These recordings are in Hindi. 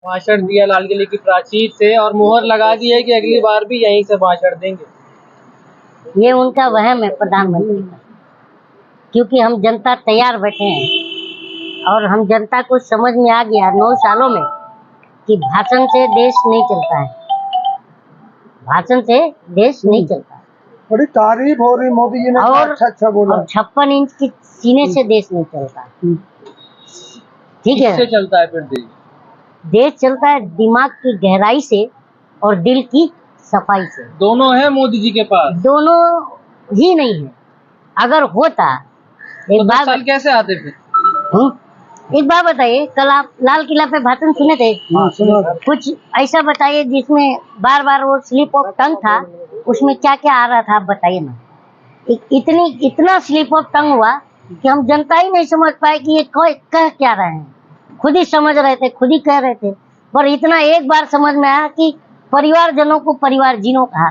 भाषण दिया लाल किले की प्राचीर से और मुहर लगा दी है कि अगली बार भी यहीं से भाषण देंगे। ये उनका वहम है प्रधानमंत्री का, क्योंकि हम जनता तैयार बैठे हैं और हम जनता को समझ में आ गया 9 सालों में कि भाषण से देश नहीं चलता है, भाषण से देश नहीं चलता है। बड़ी तारीफ हो रही मोदी जी ने, और अच्छा बोला। और 56 इंच की सीने से देश नहीं चलता। ठीक है, किससे चलता है फिर देश चलता है दिमाग की गहराई से और दिल की सफाई से। दोनों है मोदी जी के पास? दोनों ही नहीं है। अगर होता एक बार साल कैसे आते फिर? एक बार बताइए, कल आप लाल किला पे भाषण सुने थे? कुछ ऐसा बताइए जिसमें बार बार वो स्लिप ऑफ टंग था, उसमें क्या क्या आ रहा था, आप बताइए ना। इतना स्लिप ऑफ टंग हुआ कि हम जनता ही नहीं समझ पाए कि ये कह क्या रहे हैं। खुद ही समझ रहे थे, खुद ही कह रहे थे, पर इतना एक बार समझ में आया कि परिवारजनों को परिवारजीनों कहा।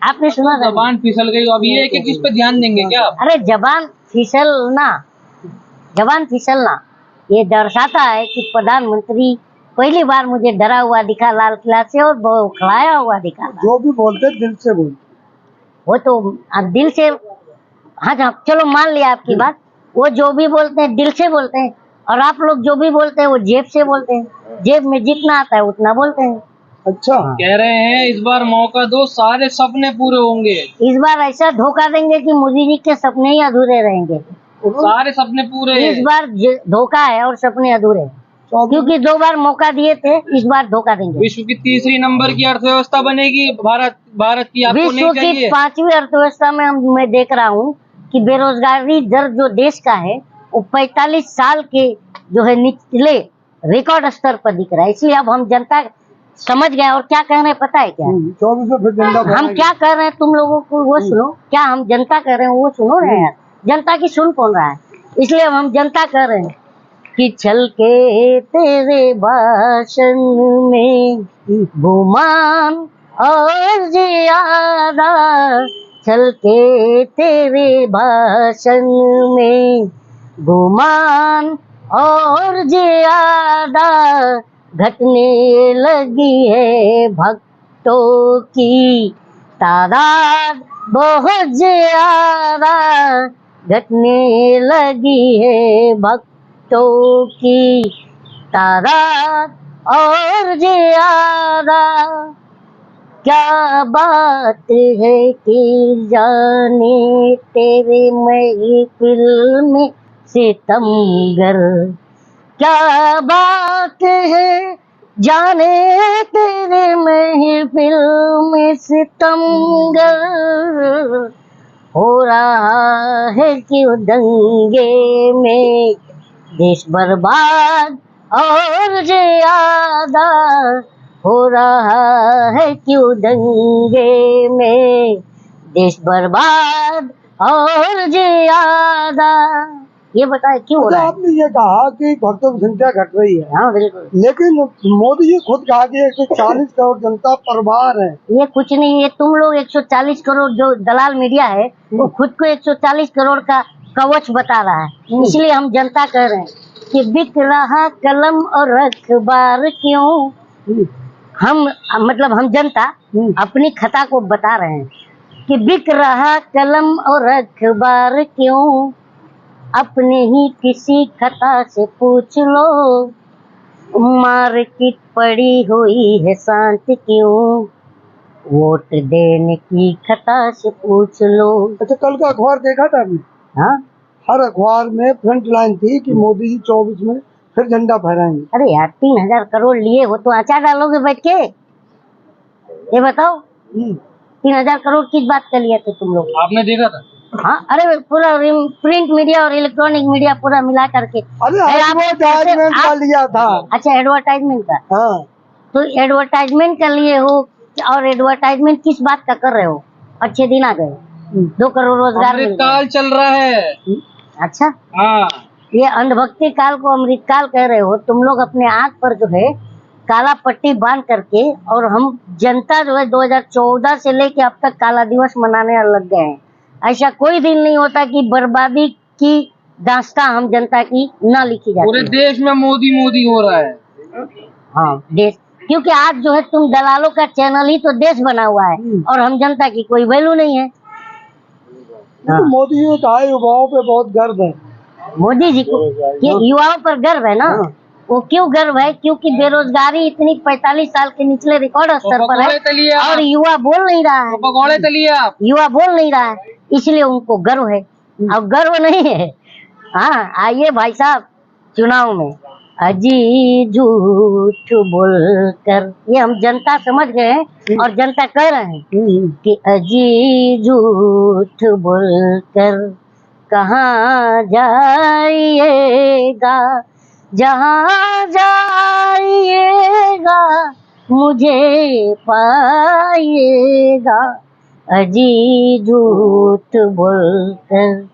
आपने सुना था? जबान फिसल गई। अब ये एक चीज पे ध्यान देंगे क्या? अरे जबान फिसलना ये दर्शाता है कि प्रधानमंत्री पहली बार मुझे डरा हुआ दिखा लाल किला से और बौखलाया हुआ दिखा। जो भी बोलते दिल से बोलते, वो तो अब दिल से, हाँ चलो मान लिया आपकी बात, वो जो भी बोलते हैं दिल से बोलते हैं, और आप लोग जो भी बोलते हैं वो जेब से बोलते हैं। जेब में जितना आता है उतना बोलते हैं। अच्छा, कह रहे हैं इस बार मौका दो, सारे सपने पूरे होंगे। इस बार ऐसा धोखा देंगे कि मोदी जी के सपने ही अधूरे रहेंगे। सारे सपने पूरे। इस बार धोखा है और सपने अधूरे, क्योंकि 2 बार मौका दिए थे, इस बार धोखा देंगे। विश्व की 3री नंबर की अर्थव्यवस्था बनेगी भारत की। आपको विश्व की 5वीं अर्थव्यवस्था में मैं देख रहा हूँ कि बेरोजगारी दर जो देश का है वो 45 साल के जो है निचले रिकॉर्ड स्तर पर दिख रहा है। इसलिए अब हम जनता समझ गए। और क्या कह रहे हैं पता है क्या? 24 में फिर झंडा हम क्या कह रहे हैं तुम लोगों को वो सुनो, क्या हम जनता कह रहे हैं वो सुनो रहे हैं। जनता की सुन कौन रहा है? इसलिए हम जनता कह रहे हैं कि चल के तेरे भाषण में गुमान और ज्यादा, चल के तेरे भाषण में गुमान और ज्यादा, घटने लगी है भक्तों की तादाद बहुत ज्यादा, घटने लगी है भक्तों की तादाद और ज्यादा। क्या बात है कि जाने तेरे महफिल में सितमगर, क्या बात है जाने तेरे महफिल में सितमगर, हो रहा है क्यों दंगे में देश बर्बाद और ज्यादा, हो रहा है क्यों दंगे में देश बर्बाद और ज्यादा। ये बताए क्यों हो रहा है? आपने ये कहा कि भक्तों की संख्या घट रही है। हाँ बिल्कुल, लेकिन मोदी जी खुद कहा कि 140 करोड़ जनता परवार है। ये कुछ नहीं है। तुम लोग 140 करोड़ जो दलाल मीडिया है वो खुद को 140 करोड़ का कवच बता रहा है। इसलिए हम जनता कह रहे हैं कि बिक रहा कलम और अखबार क्यों। हम जनता अपनी खता को बता रहे हैं कि बिक रहा कलम और अखबार क्यों, अपने ही किसी खता से पूछ लो, मार्केट पड़ी हुई है शांत क्यों, वोट देने की खता से पूछ लो। अच्छा, कल का अखबार देखा था आपने? हाँ, हर अखबार में फ्रंट लाइन थी कि मोदी जी 24 में फिर झंडा फहराएंगे। अरे यार 3000 करोड़ लिए हो तो अचार डालोगे बैठ के? ये बताओ, 3000 करोड़ किस बात का लिए थे तुम लोग? आपने देखा था? हाँ, अरे पूरा प्रिंट मीडिया और इलेक्ट्रॉनिक मीडिया पूरा मिला करके। अरे एडवर्टाइजमेंट का लिया था। अच्छा, एडवर्टाइजमेंट का। हाँ, तो एडवर्टाइजमेंट का लिए हो और एडवर्टाइजमेंट किस बात का कर रहे हो? अच्छे दिन आ गए, 2 करोड़ रोजगार मिल गए। अमृतकाल चल रहा है। अच्छा, हाँ, ये अंधभक्ति काल को अमृतकाल कह रहे हो तुम लोग। अपने आंख पर जो है काला पट्टी बांध करके, और हम जनता जो है 2014 से लेके अब तक काला दिवस मनाने लग गए हैं। ऐसा कोई दिन नहीं होता कि बर्बादी की दास्तां हम जनता की ना लिखी जाती। पूरे देश में मोदी मोदी हो रहा है। हाँ देश, क्योंकि आज जो है तुम दलालों का चैनल ही तो देश बना हुआ है और हम जनता की कोई वैल्यू नहीं है। तो मोदी जी ने कहा युवाओं पे बहुत गर्व है। मोदी जी को कि युवाओं पर गर्व है ना। हाँ। वो क्यों गर्व है? क्योंकि बेरोजगारी इतनी 45 साल के निचले रिकॉर्ड स्तर पर है तलिए आप। और युवा बोल नहीं रहा है। पकौड़े तलिए आप। युवा बोल नहीं रहा है, इसलिए उनको गर्व है। अब गर्व नहीं है। हाँ आइए भाई साहब, चुनाव में अजी झूठ बोलकर, ये हम जनता समझ गए हैं और जनता कह रहे हैं कि अजी झूठ बोलकर कहाँ जाइएगा, जहाँ जाइएगा मुझे पाइएगा, अजी झूठ बोलकर।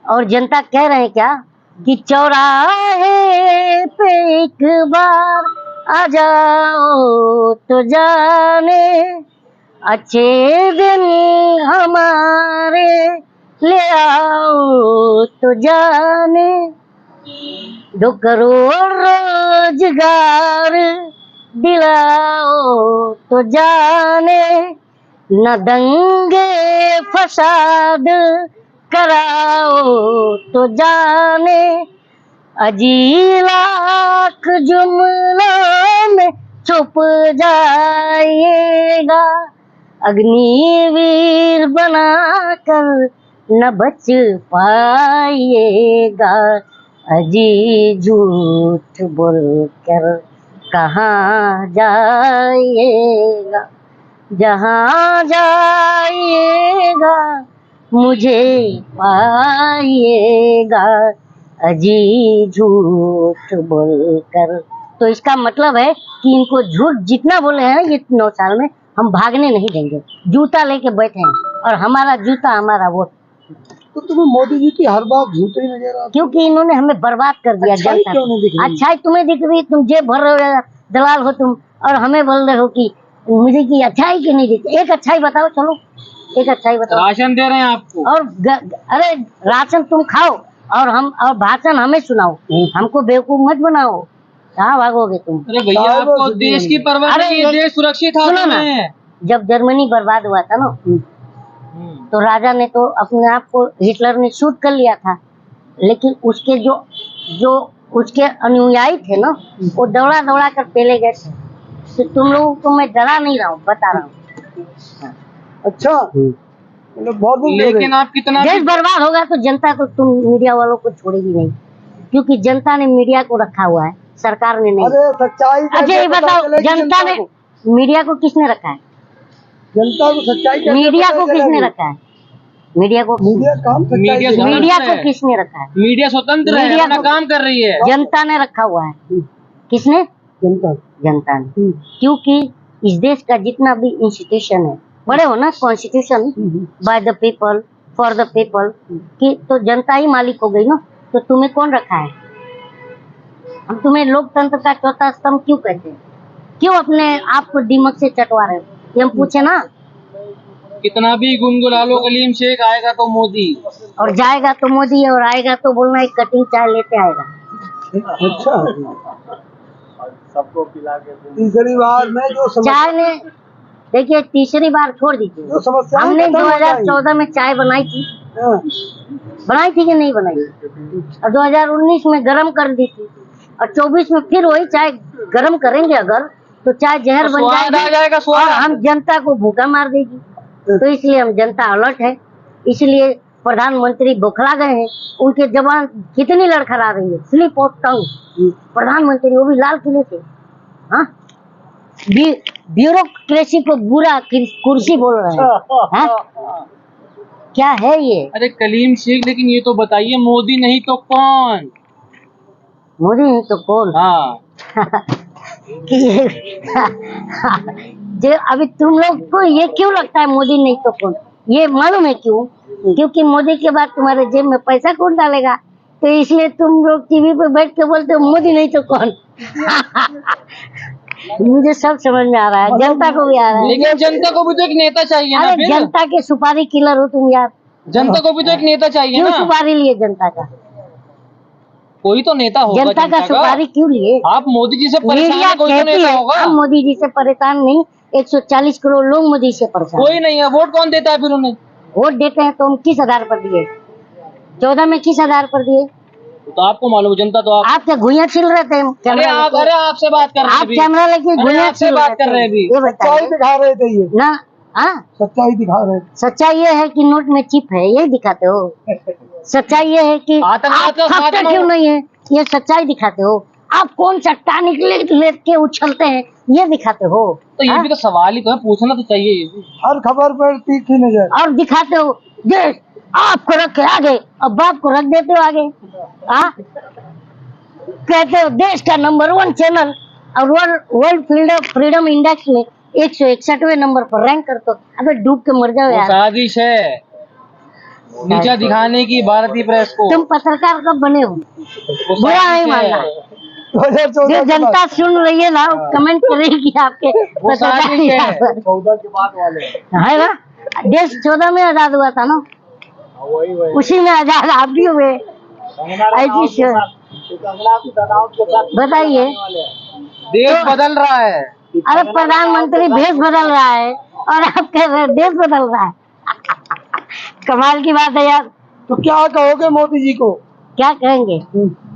और जनता कह रहे हैं क्या कि चौराहे पे एक बार आ जाओ तो जाने, अच्छे दिन हमारे ले आओ तो जाने, 2 करोड़ रोजगार दिलाओ तो जाने, न दंगे फसाद कराओ तो जाने, अजी लाख जुमलों में छुप जाइएगा, अग्निवीर बनाकर न बच पाइएगा, अजी झूठ बोलकर कहाँ जाइएगा, जहाँ जाइएगा मुझे पाइएगा, अजी झूठ बोलकर। तो इसका मतलब है कि इनको झूठ जितना बोले हैं ये 9 साल में हम भागने नहीं देंगे। जूता लेके बैठे हैं और हमारा जूता हमारा वोट। तो तुम्हें मोदी जी की हर बात झूठे ही नजर आती है। क्योंकि इन्होंने हमें बर्बाद कर दिया। अच्छाई क्यों नहीं दिख रही? अच्छाई तुम्हें दिख रही, तुम जेब भर रहे हो, दलाल हो तुम, और हमें बोल रहे हो कि मुझे की अच्छाई क्यों नहीं दिखती। एक अच्छाई बताओ, चलो एक अच्छाई बताओ। राशन दे रहे हैं आपको और अरे राशन तुम खाओ और हम और भाषण हमें सुनाओ, हमको बेवकूफ मत बनाओ। कहाँ भागोगे तुम? अरे भैया आपको देश की परवाह नहीं है, देश सुरक्षित हाथों में है। जब जर्मनी बर्बाद हुआ था ना, तो राजा ने तो अपने आप को, हिटलर ने शूट कर लिया था, लेकिन उसके जो उसके अनुयायी थे ना, वो दौड़ा दौड़ा कर पेले गए थे। तो तुम लोगों को मैं डरा नहीं रहा हूँ, बता रहा हूँ। अच्छा बहुत लेकिन आप कितना देश बर्बाद होगा तो जनता को, तुम मीडिया वालों को छोड़ेगी नहीं, क्योंकि जनता ने मीडिया को रखा हुआ है, सरकार ने नहीं। अरे सच्चाई अच्छा ये बताओ, जनता ने मीडिया को किसने रखा है? जनता को सच्चाई मीडिया को किसने रखा है? मीडिया को किसने रखा है? मीडिया स्वतंत्र है, अपना काम कर रही है। जनता ने रखा हुआ है। किसने? जनता ने। क्योंकि इस देश का जितना भी इंस्टीट्यूशन है, बड़े हो ना, constitution by the people for the people की, तो जनता ही मालिक हो गई ना। तो तुम्हें कौन रखा है? हम तुम्हें लोकतंत्र का चौथा स्तंभ क्यों कहते हैं? क्यों अपने आप को दिमाग से चटवा रहे हो? ये हम पूछे ना। कितना भी गुनगुना लो कलीम शेख, आएगा तो मोदी और जाएगा तो मोदी, और आएगा तो बोलना एक कटिंग चाय लेते आएगा। अच्छा सबको पिला के तीसरी बार में जो चाय ने, देखिए तीसरी बार छोड़ दीजिए, हमने 2014 में चाय बनाई थी, बनाई थी कि नहीं बनाई, और 2019 में गरम कर दी थी, और 24 में फिर वही चाय गरम करेंगे अगर, तो चाय जहर बन जाएगी और हम जनता को भूखा मार देगी। तो इसलिए हम जनता अलर्ट है, इसलिए प्रधानमंत्री बौखला गए हैं। उनके जवान कितनी लड़खड़ा रही है, स्लिप ऑफ टंग। प्रधानमंत्री वो भी लाल किले से, हाँ, ब्यूरोक्रेसी को बुरा कुर्सी बोल रहे हैं। क्या है ये? अरे कलीम शेख, लेकिन ये तो बताइए, मोदी नहीं तो कौन? मोदी नहीं तो कौन? हाँ जो अभी तुम लोग को ये क्यों लगता है मोदी नहीं तो कौन? ये मालूम है क्यों? क्योंकि मोदी के बाद तुम्हारे जेब में पैसा कौन डालेगा, तो इसलिए तुम लोग टीवी पे बैठ के बोलते हो मोदी नहीं तो कौन। मुझे सब समझ में आ रहा है, जनता को भी आ रहा है। लेकिन जनता को भी तो एक नेता चाहिए ना। अरे जनता के सुपारी किलर हो तुम यार। जनता को भी तो एक नेता चाहिए क्यों ना। सुपारी लिए जनता का? कोई तो नेता होगा जनता का सुपारी क्यों लिए? आप मोदी जी से परेशान मीडिया है, कोई तो कहती नेता है होगा। हम मोदी जी से परेशान नहीं, 140 करोड़ लोग मोदी से परेशान कोई नहीं है, वोट कौन देता है फिर उन्हें? वोट देते हैं तो हम किस आधार पर दिए? 14 में किस आधार पर दिए? तो आपको मालूम है, जनता तो आप क्या घुइयां छिल रहे थे? अरे आपसे बात कर रहे हैं आप अभी। कैमरा लेके अरे घुइयां आपसे छिल बात रहे कर रहे हैं थे, अभी। ये सच्चाई बताइए दिखा रहे थे ये, ना। हाँ, सच्चाई दिखा रहे थे। सच्चाई ये है कि नोट में चिप है, ये दिखाते हो। सच्चाई ये है कि आतंकवाद आप का खाते खात्मा- क्यों नहीं है, ये सच्चाई दिखाते हो। आप कौन सा टानिक लेके उछलते हैं, ये दिखाते हो। तो ये हाँ? भी तो सवाल ही तो है, पूछना तो चाहिए ये भी। हर खबर पर तीखी नजर। और दिखाते हो देश आपको रख के आगे और बाप को रख देते हो आगे। हाँ? कहते हो देश का नंबर 1 चैनल और वर्ल्ड फ्रीडम इंडेक्स में 161वें नंबर पर रैंक करते हो। अबे डूब के मर जाओ वो यार। साजिश है, नीचा दिखाने की भारतीय प्रेस को। तुम पत्रकार कब बने हो? वो बुरा नहीं साजिश है। मानना। 2014 जो के जनता सुन रही है ना, कमेंट करेगी आपके वो साजिश है। 14 के बाद वाले है ना। देश 14 में आजाद हुआ था ना, वही उसी में आजाद आप भी हुए। ऐसी बताइए। देश बदल रहा है। अरे प्रधानमंत्री भेष बदल रहा है और आप कह रहे हैं देश बदल रहा है। कमाल की बात है यार। तो क्या कहोगे मोदी जी को? क्या कहेंगे?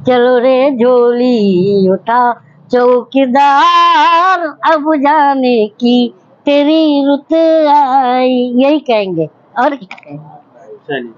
चलो रे झोली उठा चौकीदार, अब जाने की तेरी रुत आई, यही कहेंगे और क्या कहेंगे। चलिए।